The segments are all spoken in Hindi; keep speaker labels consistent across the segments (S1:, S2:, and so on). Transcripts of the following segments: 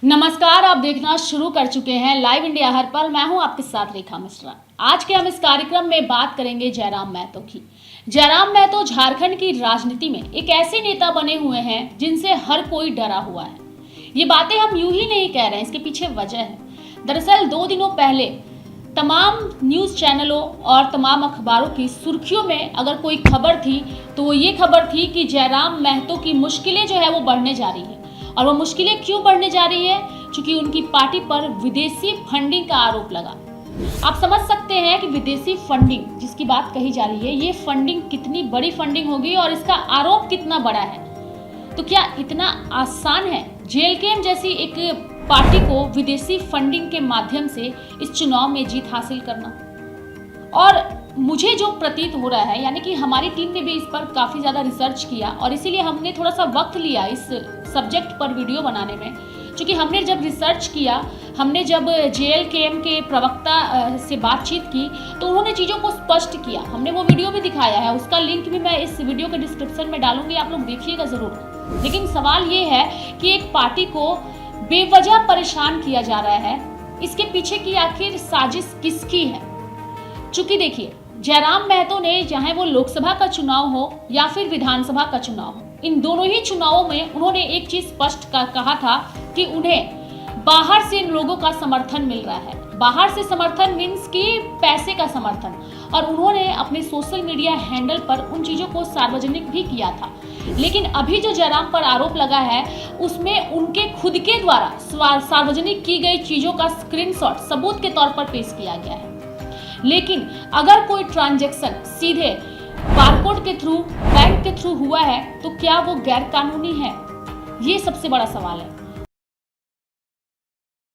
S1: नमस्कार, आप देखना शुरू कर चुके हैं लाइव इंडिया हर पल। मैं हूं आपके साथ रेखा मिश्रा। आज के हम इस कार्यक्रम में बात करेंगे जयराम महतो की। जयराम महतो झारखंड की राजनीति में एक ऐसे नेता बने हुए हैं जिनसे हर कोई डरा हुआ है। ये बातें हम यूं ही नहीं कह रहे हैं, इसके पीछे वजह है। दरअसल 2 दिनों पहले तमाम न्यूज़ चैनलों और तमाम अखबारों की सुर्खियों में अगर कोई खबर थी तो वो ये खबर थी कि जयराम महतो की मुश्किलें जो है वो बढ़ने जा रही है। और वो मुश्किलें क्यों बढ़ने जा रही है? क्योंकि उनकी पार्टी पर विदेशी फंडिंग का आरोप लगा। आप समझ सकते हैं कि विदेशी फंडिंग जिसकी बात कही जा रही है, ये फंडिंग कितनी बड़ी फंडिंग होगी और इसका आरोप कितना बड़ा है। तो क्या इतना आसान है जेएलके जैसी एक पार्टी को विदेशी फंडिंग के माध्यम से इस चुनाव में जीत हासिल करना? और मुझे जो प्रतीत हो रहा है, यानी कि हमारी टीम ने भी इस पर काफ़ी ज़्यादा रिसर्च किया और इसीलिए हमने थोड़ा सा वक्त लिया इस सब्जेक्ट पर वीडियो बनाने में। क्योंकि हमने जब रिसर्च किया, हमने जब जेएलके के प्रवक्ता से बातचीत की तो उन्होंने चीज़ों को स्पष्ट किया। हमने वो वीडियो भी दिखाया है, उसका लिंक भी मैं इस वीडियो के डिस्क्रिप्शन में डालूंगी, आप लोग देखिएगा ज़रूर। लेकिन सवाल ये है कि एक पार्टी को बेवजह परेशान किया जा रहा है, इसके पीछे की आखिर साजिश किसकी है? चूंकि देखिए, जयराम महतो ने चाहे वो लोकसभा का चुनाव हो या फिर विधानसभा का चुनाव हो, इन दोनों ही चुनावों में उन्होंने एक चीज स्पष्ट कहा था कि उन्हें बाहर से इन लोगों का समर्थन मिल रहा है। बाहर से समर्थन मीन्स कि पैसे का समर्थन। और उन्होंने अपने सोशल मीडिया हैंडल पर उन चीजों को सार्वजनिक भी किया था। लेकिन अभी जो जयराम पर आरोप लगा है उसमें उनके खुद के द्वारा सार्वजनिक की गई चीजों का स्क्रीनशॉट सबूत के तौर पर पेश किया गया है। लेकिन अगर कोई ट्रांजैक्शन सीधे बारकोड के थ्रू, बैंक के थ्रू हुआ है तो क्या वो गैर कानूनी है? ये सबसे बड़ा सवाल है।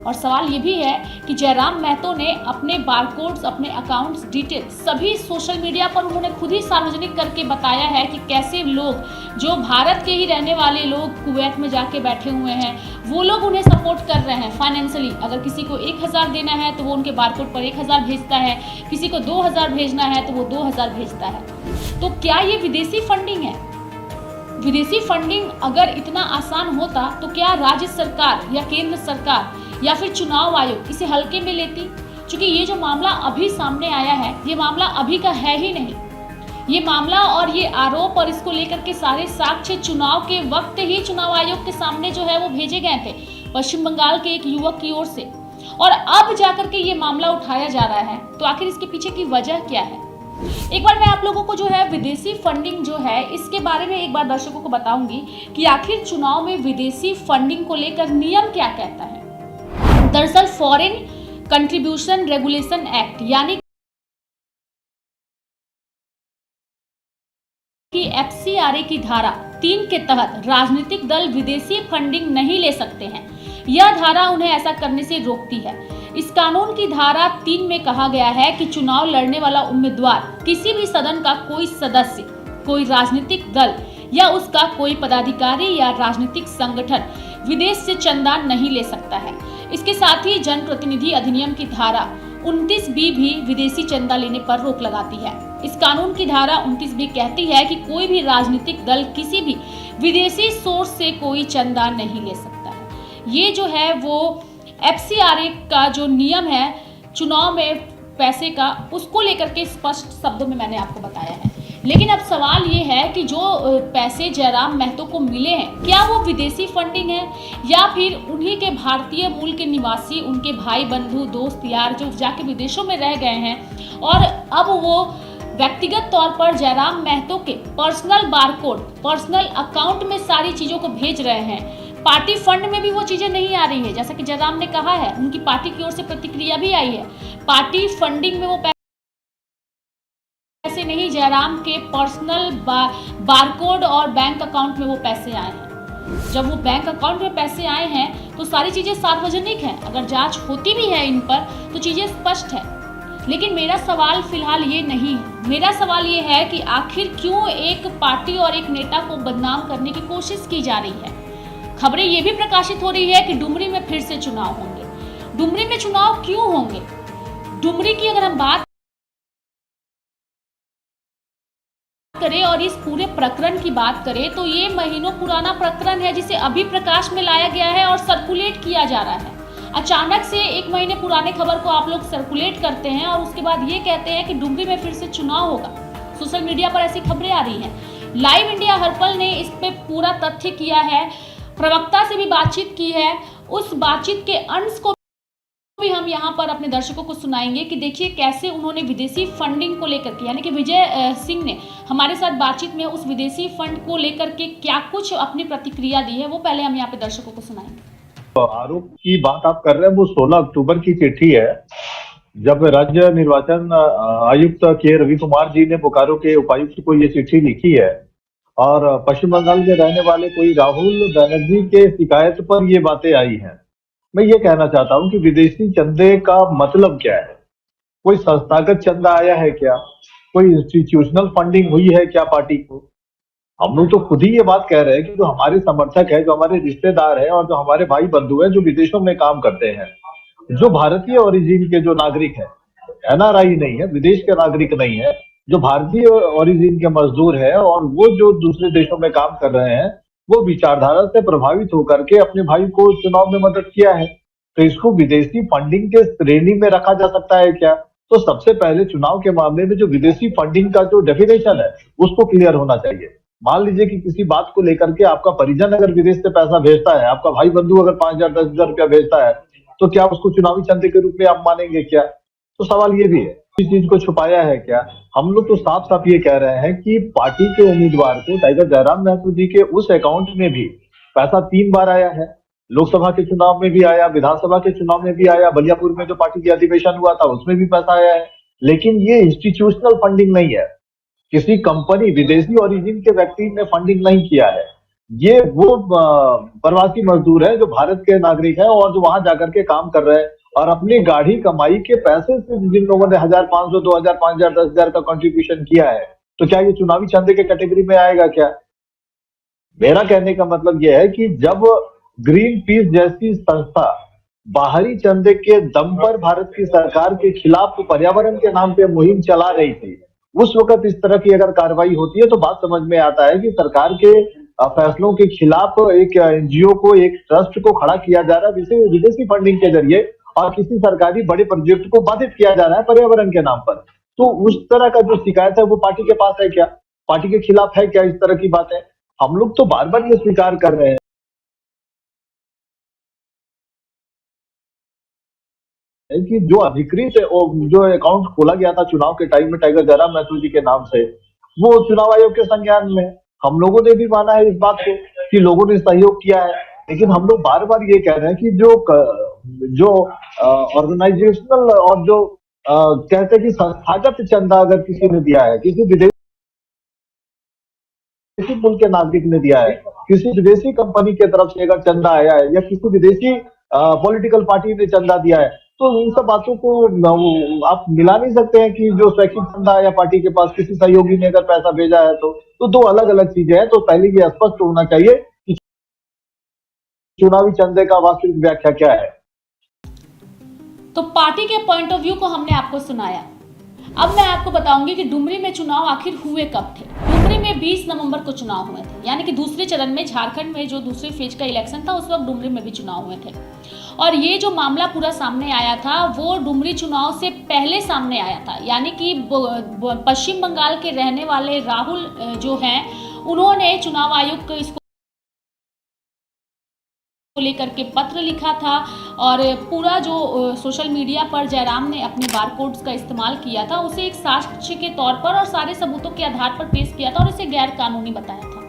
S1: और सवाल ये भी है कि जयराम महतो ने अपने बारकोड्स, अपने अकाउंट्स डिटेल सभी सोशल मीडिया पर उन्होंने खुद ही सार्वजनिक करके बताया है कि कैसे लोग, जो भारत के ही रहने वाले लोग कुवैत में जाके बैठे हुए हैं, वो लोग उन्हें सपोर्ट कर रहे हैं फाइनेंशियली। अगर किसी को 1000 देना है तो वो उनके बारकोड पर 1000 भेजता है, किसी को 2000 भेजना है तो वो 2000 भेजता है। तो क्या ये विदेशी फंडिंग है? विदेशी फंडिंग अगर इतना आसान होता तो क्या राज्य सरकार या केंद्र सरकार या फिर चुनाव आयोग इसे हल्के में लेती? क्योंकि ये जो मामला अभी सामने आया है, ये मामला अभी का है ही नहीं। ये मामला और ये आरोप और इसको लेकर के सारे साक्ष्य चुनाव के वक्त ही चुनाव आयोग के सामने जो है वो भेजे गए थे पश्चिम बंगाल के एक युवक की ओर से। और अब जाकर के ये मामला उठाया जा रहा है, तो आखिर इसके पीछे की वजह क्या है? एक बार मैं आप लोगों को जो है विदेशी फंडिंग जो है इसके बारे में एक बार दर्शकों को बताऊंगी कि आखिर चुनाव में विदेशी फंडिंग को लेकर नियम क्या कहता है। दरअसल फॉरेन कंट्रीब्यूशन रेगुलेशन एक्ट यानी कि FCRA की धारा 3 के तहत राजनीतिक दल विदेशी फंडिंग नहीं ले सकते हैं। यह धारा उन्हें ऐसा करने से रोकती है। इस कानून की धारा 3 में कहा गया है कि चुनाव लड़ने वाला उम्मीदवार किसी भी सदन का कोई सदस्य, कोई राजनीतिक दल या उसका कोई पदाधिकारी या राजनीतिक संगठन विदेश से चंदा नहीं ले सकता है। इसके साथ ही जनप्रतिनिधि अधिनियम की धारा 29B भी विदेशी चंदा लेने पर रोक लगाती है। इस कानून की धारा 29B कहती है कि कोई भी राजनीतिक दल किसी भी विदेशी सोर्स से कोई चंदा नहीं ले सकता है। ये जो है वो FCRA का जो नियम है चुनाव में पैसे का, उसको लेकर के स्पष्ट शब्दों में मैंने आपको बताया है। लेकिन अब सवाल ये है कि जो पैसे जयराम महतो को मिले हैं, क्या वो विदेशी फंडिंग है या फिर उन्हीं के भारतीय मूल के निवासी, उनके भाई बंधु दोस्त यार जो जाके विदेशों में रह गए हैं और अब वो व्यक्तिगत तौर पर जयराम महतो के पर्सनल बारकोड, पर्सनल अकाउंट में सारी चीज़ों को भेज रहे हैं। पार्टी फंड में भी वो चीज़ें नहीं आ रही है, जैसा कि जयराम ने कहा है, उनकी पार्टी की ओर से प्रतिक्रिया भी आई है। पार्टी फंडिंग में वो पैसे नहीं, जयराम के पर्सनल बारकोड और बैंक अकाउंट में वो पैसे आए हैं। जब वो बैंक अकाउंट में पैसे आए हैं तो सारी चीज़ें सार्वजनिक हैं। अगर जांच होती भी है इन पर तो चीज़ें स्पष्ट है। लेकिन मेरा सवाल फिलहाल ये नहीं है। मेरा सवाल ये है कि आखिर क्यों एक पार्टी और एक नेता को बदनाम करने की कोशिश की जा रही है। खबरें ये भी प्रकाशित हो रही है कि डुमरी में फिर से चुनाव होंगे। डुमरी में चुनाव क्यों होंगे? डुमरी की अगर हम बात करें और इस पूरे प्रकरण की बात करें तो ये महीनों पुराना प्रकरण है जिसे अभी प्रकाश में लाया गया है और सर्कुलेट किया जा रहा है। अचानक से 1 महीने पुराने खबर को आप लोग सर्कुलेट करते हैं और उसके बाद ये कहते हैं कि डुमरी में फिर से चुनाव होगा। सोशल मीडिया पर ऐसी खबरें आ रही हैं। लाइव इंडिया हर्पल ने इस पे पूरा तथ्य किया है, प्रवक्ता से भी बातचीत की है। उस बातचीत के अंश को भी हम यहाँ पर अपने दर्शकों को सुनाएंगे कि देखिए कैसे उन्होंने विदेशी फंडिंग को लेकर के, यानी कि विजय सिंह ने हमारे साथ बातचीत में उस विदेशी फंड को लेकर के क्या कुछ अपनी प्रतिक्रिया दी है, वो पहले हम यहाँ पे दर्शकों को सुनाएंगे।
S2: आरोप की बात आप कर रहे हैं वो 16 अक्टूबर की चिट्ठी है, जब राज्य निर्वाचन आयुक्त के रवि कुमार जी ने बोकारो के उपायुक्त को ये चिट्ठी लिखी है और पश्चिम बंगाल में रहने वाले कोई राहुल बनर्जी के शिकायत पर ये बातें आई हैं। मैं ये कहना चाहता हूं कि विदेशी चंदे का मतलब क्या है? कोई संस्थागत चंदा आया है क्या? कोई इंस्टीट्यूशनल फंडिंग हुई है क्या पार्टी को? हम लोग तो खुद ही ये बात कह रहे हैं कि जो हमारे समर्थक है, जो हमारे रिश्तेदार हैं और जो हमारे भाई बंधु हैं जो विदेशों में काम करते हैं, जो भारतीय ओरिजिन के जो नागरिक हैं, एनआरआई नहीं है, विदेश के नागरिक नहीं है, जो भारतीय ओरिजिन के मजदूर है और वो जो दूसरे देशों में काम कर रहे हैं, वो विचारधारा से प्रभावित होकर के अपने भाई को चुनाव में मदद किया है, तो इसको विदेशी फंडिंग के श्रेणी में रखा जा सकता है क्या? तो सबसे पहले चुनाव के मामले में जो विदेशी फंडिंग का जो डेफिनेशन है उसको क्लियर होना चाहिए। मान लीजिए कि किसी बात को लेकर के आपका परिजन अगर विदेश से पैसा भेजता है, आपका भाई बंधु अगर 5,000 10,000 रुपया भेजता है, तो क्या उसको चुनावी चंदे के रूप में आप मानेंगे क्या? तो सवाल ये भी है, इस चीज को छुपाया है क्या? हम लोग तो साफ साफ ये कह रहे हैं कि पार्टी के उम्मीदवार को टाइगर जयराम महतो जी के उस अकाउंट में भी पैसा 3 बार आया है। लोकसभा के चुनाव में भी आया, विधानसभा के चुनाव में भी आया, बलियापुर में जो पार्टी की अधिवेशन हुआ था उसमें भी पैसा आया है। लेकिन ये इंस्टीट्यूशनल फंडिंग नहीं है, किसी कंपनी विदेशी ओरिजिन के व्यक्ति ने फंडिंग नहीं किया है। ये वो प्रवासी मजदूर है जो भारत के नागरिक है और जो वहां जाकर के काम कर रहे हैं और अपनी गाढ़ी कमाई के पैसे से जिन लोगों ने 1,500 2,000 5,000 10,000 का कंट्रीब्यूशन किया है, तो क्या ये चुनावी चंदे के कैटेगरी में आएगा क्या? मेरा कहने का मतलब यह है कि जब ग्रीन पीस जैसी संस्था बाहरी चंदे के दम पर भारत की सरकार के खिलाफ पर्यावरण के नाम पे मुहिम चला रही थी, उस वक्त इस तरह की अगर कार्रवाई होती है तो बात समझ में आता है कि सरकार के फैसलों के खिलाफ एक एनजीओ को, एक ट्रस्ट को खड़ा किया जा रहा है विदेशी फंडिंग के जरिए और किसी सरकारी बड़े प्रोजेक्ट को बाधित किया जा रहा है पर्यावरण के नाम पर। तो उस तरह का जो शिकायत है वो पार्टी के पास है क्या? पार्टी के खिलाफ है क्या? इस तरह की बात है। हम लोग तो बार बार ये स्वीकार कर रहे हैं कि जो अधिकृत जो अकाउंट खोला गया था चुनाव के टाइम में टाइगर जयराम महतो जी के नाम से, वो चुनाव आयोग के संज्ञान में। हम लोगों ने भी माना है इस बात को कि लोगों ने सहयोग किया है, लेकिन हम लोग बार बार ये कह रहे हैं कि जो ऑर्गेनाइजेशनल और जो कहते हैं कि संस्थागत चंदा अगर किसी ने दिया है, किसी विदेशी मुल्क के नागरिक ने दिया है, किसी विदेशी कंपनी की तरफ से अगर चंदा आया है या किसी विदेशी पॉलिटिकल पार्टी ने चंदा दिया है, तो इन सब बातों को आप मिला नहीं सकते हैं कि जो स्वैच्छिक चंदा या पार्टी के पास किसी सहयोगी ने अगर पैसा भेजा है तो दो अलग अलग चीजें हैं। तो पहले ये स्पष्ट होना चाहिए कि चुनावी चंदे का वास्तविक व्याख्या क्या है।
S1: तो पार्टी के पॉइंट ऑफ व्यू को हमने आपको सुनाया। अब मैं आपको बताऊंगी कि डुमरी में चुनाव आखिर हुए कब थे। डुमरी में 20 नवंबर को चुनाव हुए थे, यानी कि दूसरे चरण में झारखंड में जो दूसरे फेज का इलेक्शन था उस वक्त डुमरी में भी चुनाव हुए थे। और ये जो मामला पूरा सामने आया था वो डुमरी चुनाव से पहले सामने आया था, यानी कि पश्चिम बंगाल के रहने वाले राहुल जो हैं उन्होंने चुनाव आयोग को इसको लेकर के पत्र लिखा था और पूरा जो सोशल मीडिया पर जयराम ने अपने बारकोड्स का इस्तेमाल किया था उसे एक साक्ष्य के तौर पर और सारे सबूतों के आधार पर पेश किया था और इसे गैर कानूनी बताया था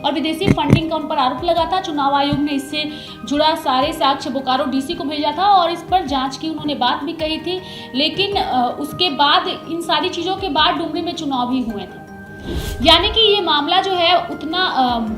S1: और विदेशी फंडिंग का उन पर आरोप लगा था। चुनाव आयोग ने इससे जुड़ा सारे साक्ष्य बोकारो डीसी को भेजा था और इस पर जांच की उन्होंने बात भी कही थी, लेकिन उसके बाद इन सारी चीज़ों के बाद डुमरी में चुनाव भी हुए थे। यानी कि ये मामला जो है उतना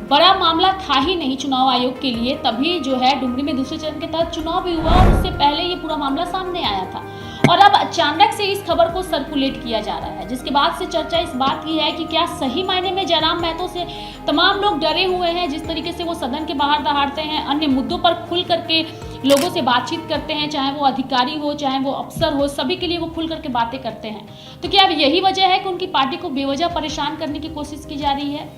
S1: बड़ा मामला था ही नहीं चुनाव आयोग के लिए, तभी जो है डुमरी में दूसरे चरण के तहत चुनाव भी हुआ और उससे पहले ये पूरा मामला सामने आया था और अब अचानक से इस खबर को सर्कुलेट किया जा रहा है, जिसके बाद से चर्चा इस बात की है कि क्या सही मायने में जयराम महतो से तमाम लोग डरे हुए हैं। जिस तरीके से वो सदन के बाहर दहाड़ते हैं, अन्य मुद्दों पर खुल करके लोगों से बातचीत करते हैं, चाहे वो अधिकारी हो चाहे वो अफसर हो, सभी के लिए वो खुल करके बातें करते हैं। तो क्या अब यही वजह है कि उनकी पार्टी को बेवजह परेशान करने की कोशिश की जा रही है?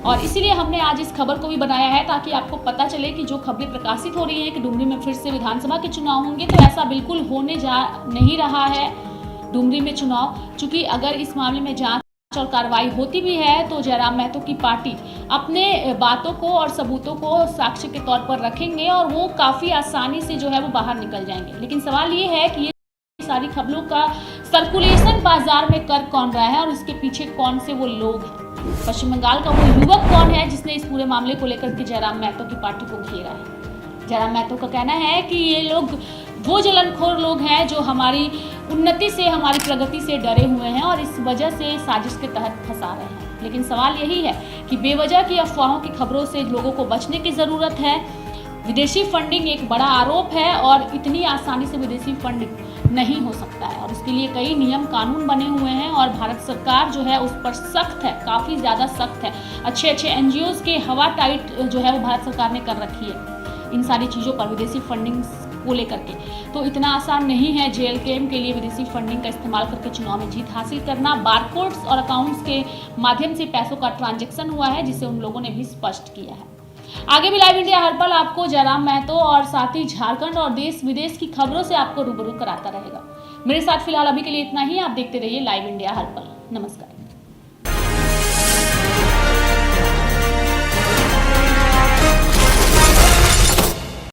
S1: और इसीलिए हमने आज इस खबर को भी बनाया है ताकि आपको पता चले कि जो खबरें प्रकाशित हो रही हैं कि डुमरी में फिर से विधानसभा के चुनाव होंगे, तो ऐसा बिल्कुल होने जा नहीं रहा है डुमरी में चुनाव। चूंकि अगर इस मामले में जांच और कार्रवाई होती भी है तो जयराम महतो की पार्टी अपने बातों को और सबूतों को साक्ष्य के तौर पर रखेंगे और वो काफी आसानी से जो है वो बाहर निकल जाएंगे। लेकिन सवाल ये है कि ये सारी खबरों का सर्कुलेशन बाजार में कर कौन रहा है और इसके पीछे कौन से वो लोग हैं। पश्चिम बंगाल का वो युवक कौन है जिसने इस पूरे मामले को लेकर के जयराम महतो की पार्टी को घेरा है। जयराम महतो का कहना है कि ये लोग वो जलनखोर लोग हैं जो हमारी उन्नति से, हमारी प्रगति से डरे हुए हैं और इस वजह से साजिश के तहत फंसा रहे हैं। लेकिन सवाल यही है कि बेवजह की अफवाहों की खबरों से लोगों को बचने की जरूरत है। विदेशी फंडिंग एक बड़ा आरोप है और इतनी आसानी से विदेशी फंडिंग नहीं हो सकता है और उसके लिए कई नियम कानून बने हुए हैं और भारत सरकार जो है उस पर सख्त है, काफ़ी ज़्यादा सख्त है। अच्छे एनजीओज के हवा टाइट जो है वो भारत सरकार ने कर रखी है इन सारी चीज़ों पर, विदेशी फंडिंग को लेकर के। तो इतना आसान नहीं है JLKM के लिए विदेशी फंडिंग का इस्तेमाल करके चुनाव में जीत हासिल करना। बारकोड्स और अकाउंट्स के माध्यम से पैसों का ट्रांजैक्शन हुआ है जिसे उन लोगों ने भी स्पष्ट किया है। आगे भी लाइव इंडिया हर पल आपको जयराम महतो और साथ ही झारखंड और देश विदेश की खबरों से आपको रूबरू कराता रहेगा। मेरे साथ फिलहाल अभी के लिए इतना ही। आप देखते रहिए लाइव इंडिया हर पल। नमस्कार।